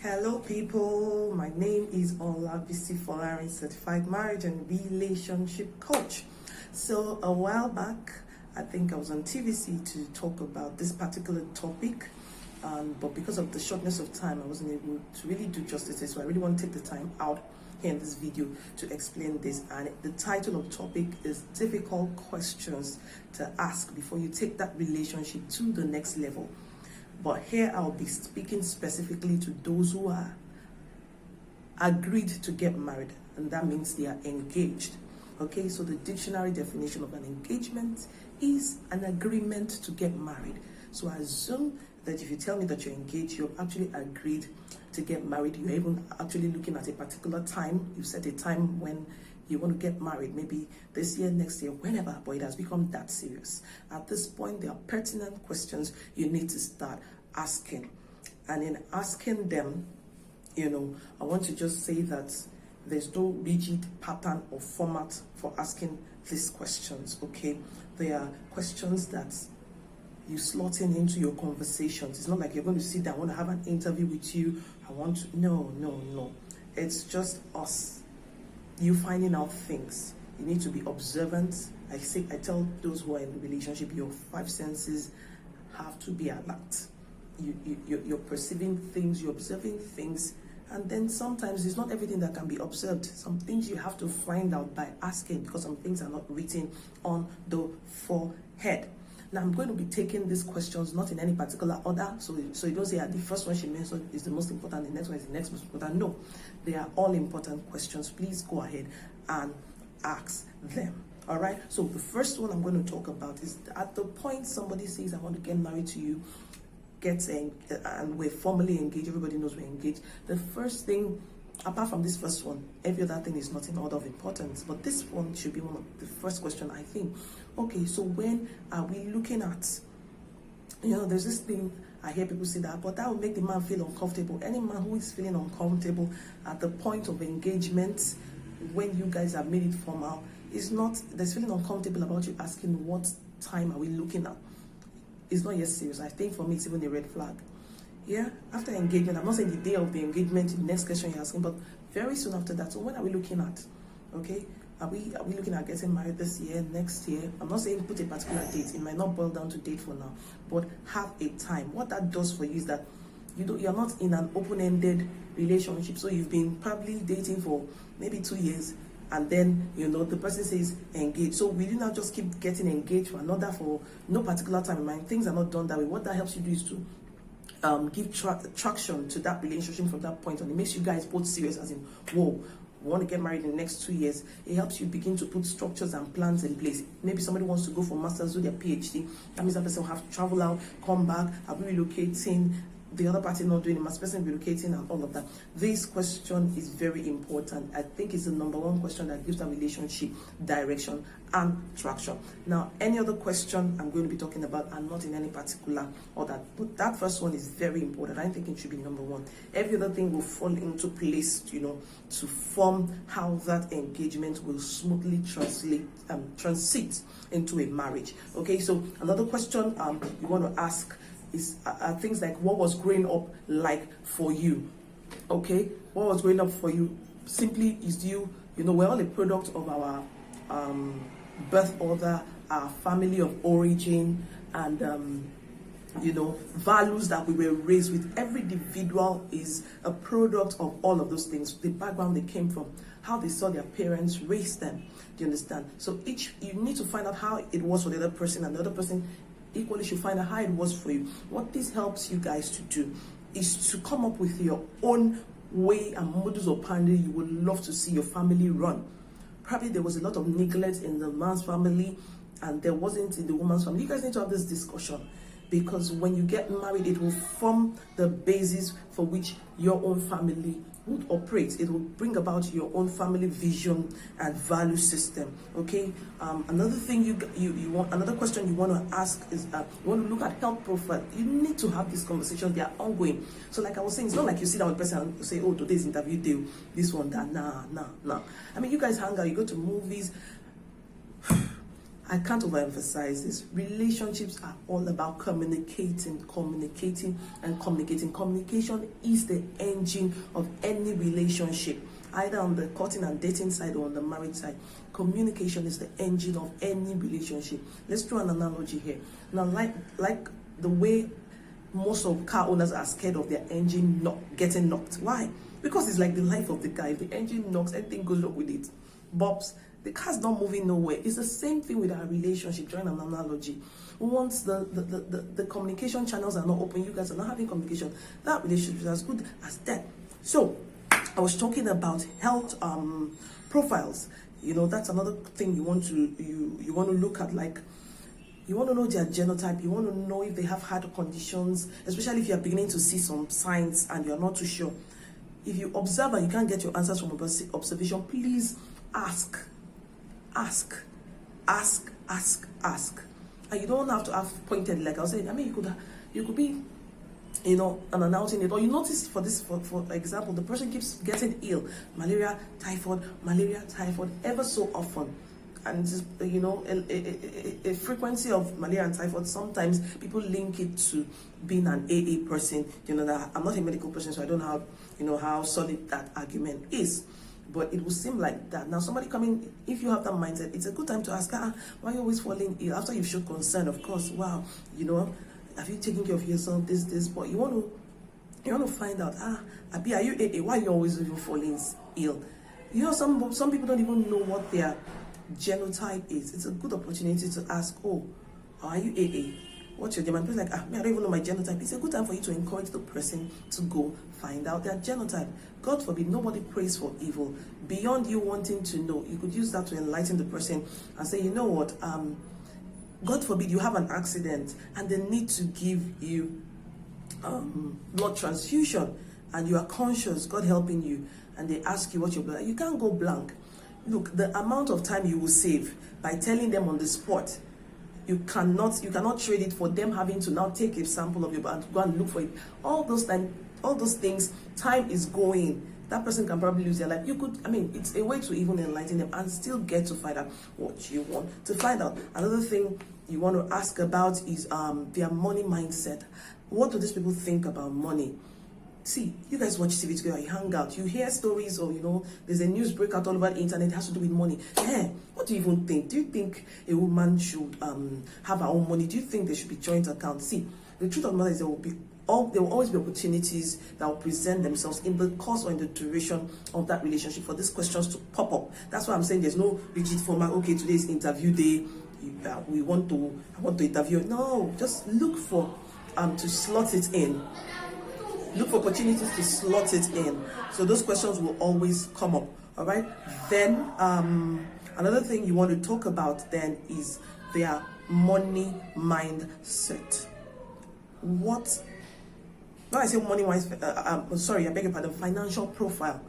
Hello people, my name is Olabisi Folari, certified marriage and relationship coach. So a while back, I think I was on TVC to talk about this particular topic, but because of the shortness of time, I wasn't able to really do justice. So I really want to take the time out here in this video to explain this. And the title of the topic is difficult questions to ask before you take that relationship to the next level. But here I'll be speaking specifically to those who are agreed to get married, and that means they are engaged. Okay, so the dictionary definition of an engagement is an agreement to get married. So I assume that if you tell me that you're engaged, you're actually agreed to get married. You're even actually looking at a particular time. You set a time when you want to get married, maybe this year, next year, whenever, but it has become that serious. At this point, there are pertinent questions you need to start asking. And in asking them, I want to just say that there's no rigid pattern or format for asking these questions, okay? They are questions that you slot into your conversations. It's not like you're going to sit down, I want to have an interview with you. No. It's just us. You finding out things. You need to be observant. I tell those who are in a relationship, your five senses have to be alert. You're perceiving things, you're observing things, and then sometimes it's not everything that can be observed. Some things you have to find out by asking, because some things are not written on the forehead. Now I'm going to be taking these questions not in any particular order, so you don't say the first one she mentioned is the most important, the next one is the next most important. No, they are all important questions. Please go ahead and ask them. All right, so the first one I'm going to talk about is at the point somebody says, I want to get married to you, and we're formally engaged, everybody knows we're engaged. The first thing, apart from this first one, every other thing is not in order of importance, but this one should be one of the first question, I think. Okay, so when are we looking at, there's this thing, I hear people say but that will make the man feel uncomfortable. Any man who is feeling uncomfortable at the point of engagement, when you guys have made it formal, there's feeling uncomfortable about you asking what time are we looking at. It's not yet serious. I think for me it's even a red flag. Yeah, after engagement, I'm not saying the day of the engagement, the next question you're asking, but very soon after that. So when are we looking at? Okay, are we looking at getting married this year, next year? I'm not saying put a particular date. It might not boil down to date for now, but have a time. What that does for you is that you're not in an open-ended relationship. So you've been probably dating for maybe 2 years, and then the person says engage. So we do not just keep getting engaged for no particular time in mind. Things are not done that way. What that helps you do is to give traction to that relationship from that point on. It makes you guys both serious, as in, whoa, we want to get married in the next 2 years. It helps you begin to put structures and plans in place. Maybe somebody wants to go for master's, do their PhD. That means that person will have to travel out, come back, are we relocating? The other party not doing it, must person relocating, and all of that. This question is very important. I think it's the number one question that gives a relationship direction and traction. Now, any other question I'm going to be talking about are not in any particular order, but that first one is very important. I think it should be number one. Every other thing will fall into place, to form how that engagement will smoothly transit into a marriage. Okay, so another question you want to ask is things like, what was growing up like for you? Okay, what was growing up for you simply is we're all a product of our birth order, our family of origin, and values that we were raised with. Every individual is a product of all of those things, the background they came from, how they saw their parents raise them. Do you understand? So you need to find out how it was for the other person, and the other person equally should find out how it was for you. What this helps you guys to do is to come up with your own way and modus operandi you would love to see your family run. Probably there was a lot of neglect in the man's family and there wasn't in the woman's family. You guys need to have this discussion, because when you get married, it will form the basis for which your own family would operate. It will bring about your own family vision and value system. Okay. Another thing another question you want to ask is you want to look at health profile. You need to have these conversations. They are ongoing. So like I was saying, it's not like you sit down with a person and say, oh, today's interview day, this one, that. Nah. I mean, you guys hang out, you go to movies. I can't overemphasize this. Relationships are all about communicating. Communication is the engine of any relationship, either on the courting and dating side or on the marriage side. Communication is the engine of any relationship. Let's draw an analogy here. Now, like the way most of car owners are scared of their engine getting knocked. Why? Because it's like the life of the car. If the engine knocks, anything goes wrong with it. Bobs, the car's not moving nowhere. It's the same thing with our relationship, drawing an analogy. Once the communication channels are not open, you guys are not having communication, that relationship is as good as dead. So, I was talking about health profiles. You know, that's another thing you want to look at. Like, you want to know their genotype. You want to know if they have heart conditions, especially if you are beginning to see some signs and you're not too sure. If you observe and you can't get your answers from observation, please ask. And you don't have to have pointed, like I was saying. I mean, you could be, you know, and announcing it, or you notice for example, the person keeps getting ill, malaria, typhoid, ever so often, and just, you know, a frequency of malaria and typhoid. Sometimes people link it to being an AA person. You know, that I'm not a medical person, so I don't know how solid that argument is. But it will seem like that. Now, somebody coming, if you have that mindset, it's a good time to ask, why are you always falling ill? After you've shown concern, of course, wow, you know, have you taken care of yourself, this, but you want to find out, Abi, are you AA? Why are you always even falling ill? You know, some people don't even know what their genotype is. It's a good opportunity to ask, are you AA? What's your genotype? Like, I don't even know my genotype. It's a good time for you to encourage the person to go find out their genotype. God forbid, nobody prays for evil. Beyond you wanting to know, you could use that to enlighten the person and say, you know what, God forbid you have an accident and they need to give you blood transfusion and you are conscious, God helping you, and they ask you what your blood, you can't go blank. Look, the amount of time you will save by telling them on the spot, you cannot trade it for them having to now take a sample of your blood and go and look for it. All those things, time is going. That person can probably lose their life. It's a way to even enlighten them and still get to find out what you want to find out. Another thing you want to ask about is their money mindset. What do these people think about money? See, you guys watch TV together, you hang out, you hear stories, or, you know, there's a news breakout all over the internet, it has to do with money. What do you even think? Do you think a woman should have her own money? Do you think there should be joint accounts? See, the truth of the matter is there will always be opportunities that will present themselves in the course or in the duration of that relationship for these questions to pop up. That's why I'm saying there's no rigid format. Okay, today's interview day. I want to interview. No, just look for to slot it in. Look for opportunities to slot it in. So those questions will always come up. All right. Then another thing you want to talk about then is their money mindset. When I say money mindset, sorry, I beg your pardon, financial profile.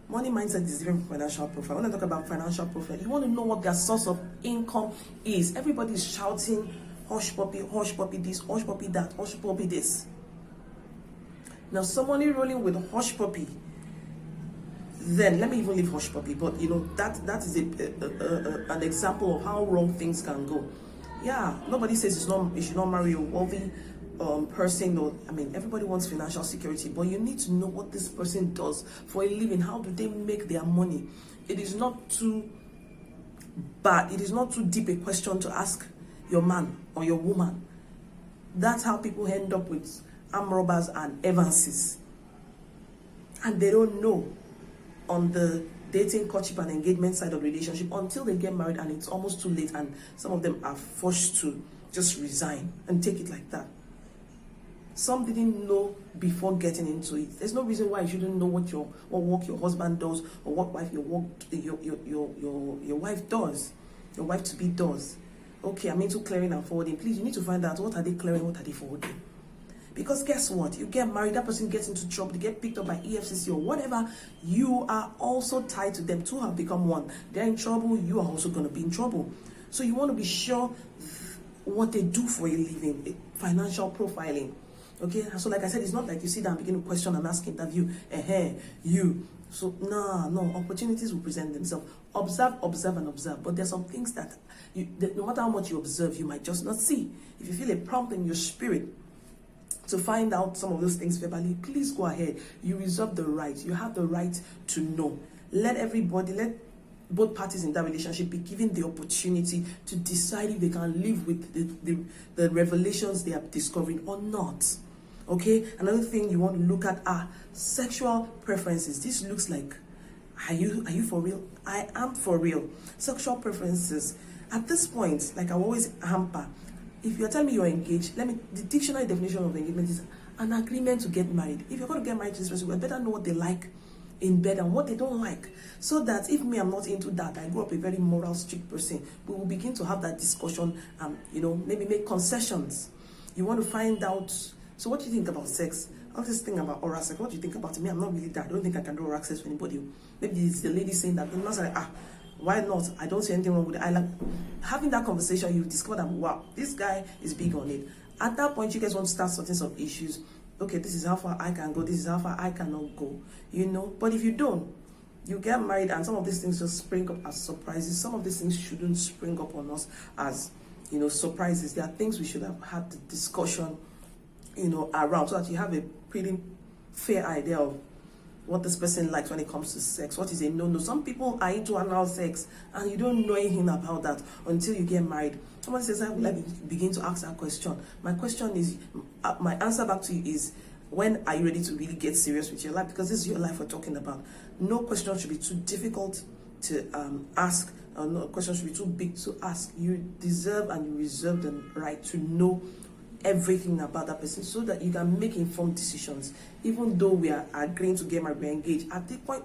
Money mindset is different from financial profile. When I talk about financial profile, you want to know what their source of income is. Everybody is shouting, hush puppy this, hush puppy that, hush puppy this. Now, somebody rolling with hush puppy, then let me even leave hush puppy, but you know, that is an example of how wrong things can go. Yeah, nobody says you should not marry a wealthy person, or everybody wants financial security, but you need to know what this person does for a living. How do they make their money? It is not too bad, it is not too deep a question to ask your man or your woman. That's how people end up with arm robbers and Evanses, and they don't know on the dating, courtship and engagement side of the relationship until they get married, and it's almost too late, and some of them are forced to just resign and take it like that. Some didn't know before getting into it. There's no reason why you shouldn't know what work your husband does, or what wife your wife does, your wife to be does. Okay, I'm into clearing and forwarding. Please, you need to find out what are they clearing, what are they forwarding. Because guess what? You get married, that person gets into trouble, they get picked up by EFCC or whatever, you are also tied to them. Two have become one. They're in trouble, you are also going to be in trouble. So you want to be sure what they do for a living, financial profiling. Okay, and so like I said, it's not like you sit down and begin to question and ask, interview, you. So no, opportunities will present themselves. Observe, and observe. But there's some things that no matter how much you observe, you might just not see. If you feel a prompt in your spirit to find out some of those things verbally, please go ahead. You reserve the right. You have the right to know. Let both parties in that relationship be given the opportunity to decide if they can live with the revelations they are discovering or not. Okay, another thing you want to look at are sexual preferences. This looks like, are you for real? I am for real. Sexual preferences. At this point, like I always hamper, if you're telling me you're engaged, the dictionary definition of engagement is an agreement to get married. If you're going to get married to this person, we better know what they like in bed and what they don't like, so that if I'm not into that, I grew up a very moral, strict person, we will begin to have that discussion and maybe make concessions. You want to find out, so what do you think about sex? All this thing about oral sex, what do you think about me? I'm not really that. I don't think I can do oral sex for anybody. Maybe it's the lady saying that, and I was like, why not? I don't see anything wrong with it. I like having that conversation. You discover that, wow, this guy is big on it. At that point, you guys want to start sorting some issues. Okay, this is how far I can go. This is how far I cannot go. But if you don't, you get married and some of these things just spring up as surprises. Some of these things shouldn't spring up on us as, surprises. There are things we should have had the discussion, around, so that you have a pretty fair idea of what this person likes when it comes to sex. What is a no-no? Some people are into anal sex and you don't know anything about that until you get married. Somebody says, I would like to begin to ask that question. My question is, my answer back to you is, when are you ready to really get serious with your life? Because this is your life we're talking about. No question should be too difficult to ask. No question should be too big to ask. You deserve and you reserve the right to know everything about that person, so that you can make informed decisions. Even though we are agreeing to get married, we're engaged. At this point,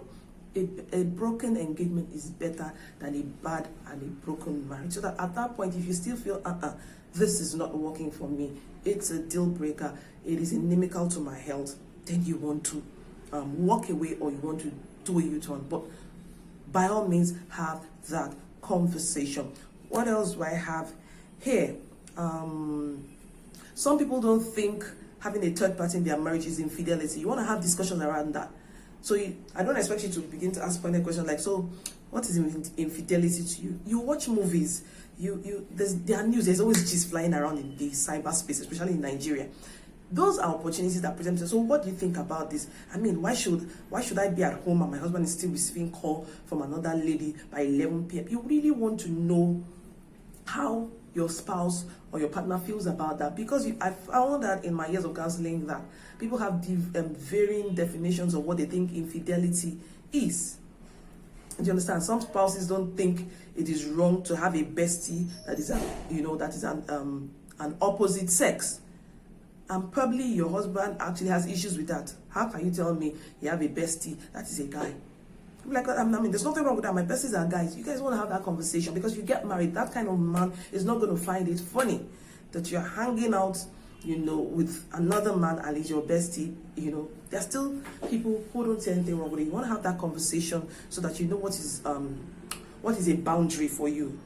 a broken engagement is better than a bad and a broken marriage. So that at that point, if you still feel, this is not working for me, it's a deal breaker, it is inimical to my health, then you want to walk away, or you want to do a U-turn. But by all means, have that conversation. What else do I have here? Some people don't think having a third party in their marriage is infidelity. You want to have discussions around that. So I don't expect you to begin to ask pointed questions like, so what is infidelity to you? You watch movies, there are news, there's always gist flying around in the cyberspace, especially in Nigeria. Those are opportunities that present themselves. So what do you think about this? I mean, why should I be at home and my husband is still receiving call from another lady by 11 p.m.? You really want to know how your spouse or your partner feels about that, because I found that in my years of counseling that people have varying definitions of what they think infidelity is. Do you understand? Some spouses don't think it is wrong to have a bestie that is an opposite sex, and probably your husband actually has issues with that. How can you tell me you have a bestie that is a guy? Like, I mean, there's nothing wrong with that. My besties are guys. You guys want to have that conversation, because you get married, that kind of man is not going to find it funny that you're hanging out, with another man and it's your bestie. There's still people who don't say anything wrong with it. You want to have that conversation so that you know what is a boundary for you,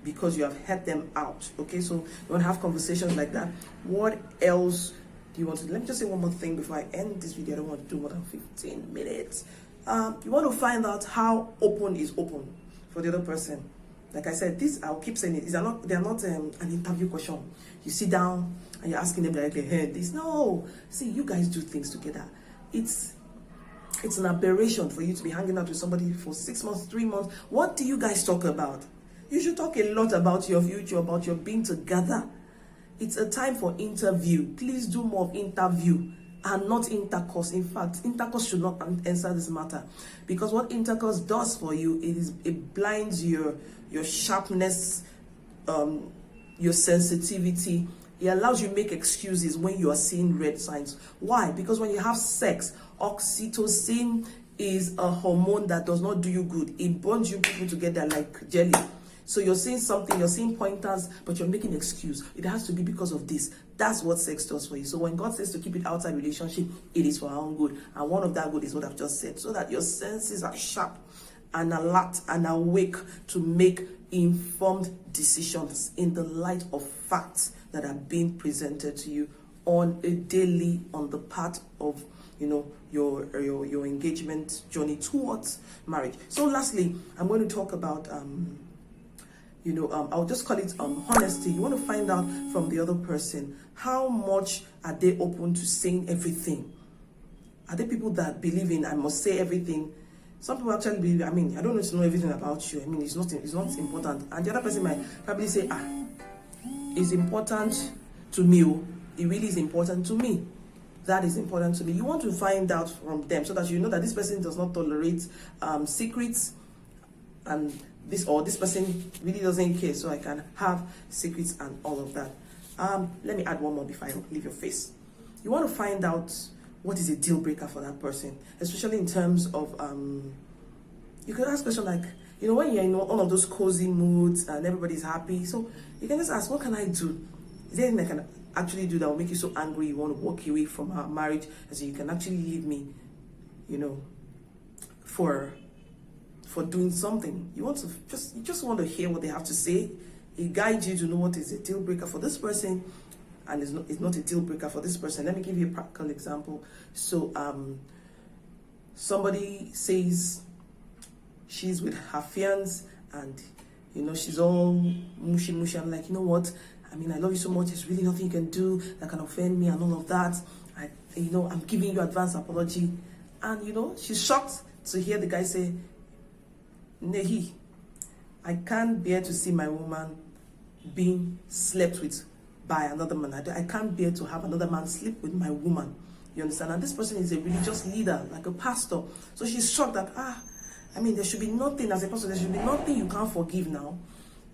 because you have had them out. Okay, so you want to have conversations like that. What else do you want to do? Let me just say one more thing before I end this video. I don't want to do more than 15 minutes. You want to find out how open is open for the other person. Like I said, I'll keep saying it. They're not an interview question. You sit down and you're asking them directly, hey, this. No. See, you guys do things together. It's an aberration for you to be hanging out with somebody for 6 months, 3 months. What do you guys talk about? You should talk a lot about your future, about your being together. It's a time for interview. Please do more of interview and not intercourse. In fact, intercourse should not answer this matter, because what intercourse does for you, it blinds your sharpness, your sensitivity. It allows you to make excuses when you are seeing red signs. Why? Because when you have sex, oxytocin is a hormone that does not do you good. It bonds you people together like jelly. So you're saying something, you're saying pointers, but you're making an excuse. It has to be because of this. That's what sex does for you. So when God says to keep it outside relationship, it is for our own good. And one of that good is what I've just said, so that your senses are sharp and alert and awake to make informed decisions in the light of facts that are being presented to you on a daily on the path of, you know, your engagement journey towards marriage. So lastly, I'm going to talk about I'll just call it honesty. You want to find out from the other person, how much are they open to saying everything? Are there people that believe in I must say everything? Some people actually believe, I mean, I don't need to know everything about you. I mean, it's not important. And the other person might probably say, it's important to me. It really is important to me. That is important to me. You want to find out from them so that you know that this person does not tolerate secrets, and this person really doesn't care, so I can have secrets and all of that. Let me add one more before I leave your face. You want to find out what is a deal breaker for that person, especially in terms of you could ask questions like, when you're in one of those cozy moods and everybody's happy, so you can just ask, what can I do? Is there anything I can actually do that will make you so angry you want to walk away from our marriage, and so you can actually leave me, for doing something? You just want to hear what they have to say. It guides you to know what is a deal breaker for this person and it's not a deal breaker for this person. Let me give you a practical example. So somebody says she's with her fiance and she's all mushy. I'm like, you know what? I mean, I love you so much. There's really nothing you can do that can offend me and all of that. I'm giving you advance apology. And she's shocked to hear the guy say, Nehi, I can't bear to see my woman being slept with by another man. I can't bear to have another man sleep with my woman. You understand? And this person is a religious leader, like a pastor. So she's shocked that, there should be nothing, as a pastor, there should be nothing you can't forgive now.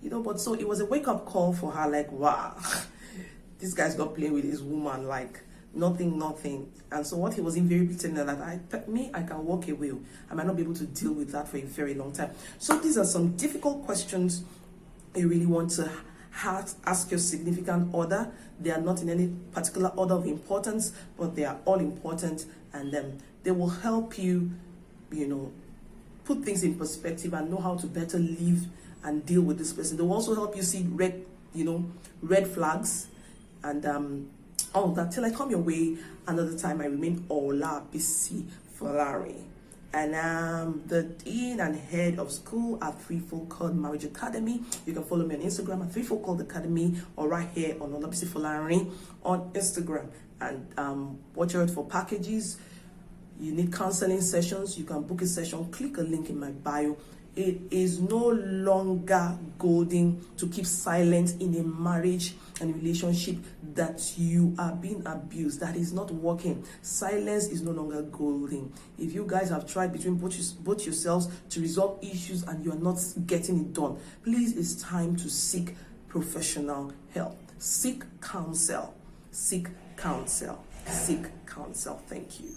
But so it was a wake-up call for her, like, wow, this guy's got playing with his woman, like, nothing. And so what he was invariably telling her, that I can walk away. I might not be able to deal with that for a very long time. So these are some difficult questions you really want to ask your significant other. They are not in any particular order of importance, but they are all important, and they will help you, put things in perspective and know how to better live and deal with this person. They will also help you see red flags and all that. Till I come your way another time, I remain Olabisi Folari, and I'm the dean and head of school at Threefold Called Marriage Academy. You can follow me on Instagram at Threefold Called Academy, or right here on Olabisi Folari on Instagram. And watch out for packages. You need counseling sessions, you can book a session. Click a link in my bio. It is no longer golden to keep silent in a marriage and relationship that you are being abused. That is not working. Silence is no longer golden. If you guys have tried between both yourselves to resolve issues and you are not getting it done, please, it's time to seek professional help. Seek counsel. Seek counsel. Seek counsel. Thank you.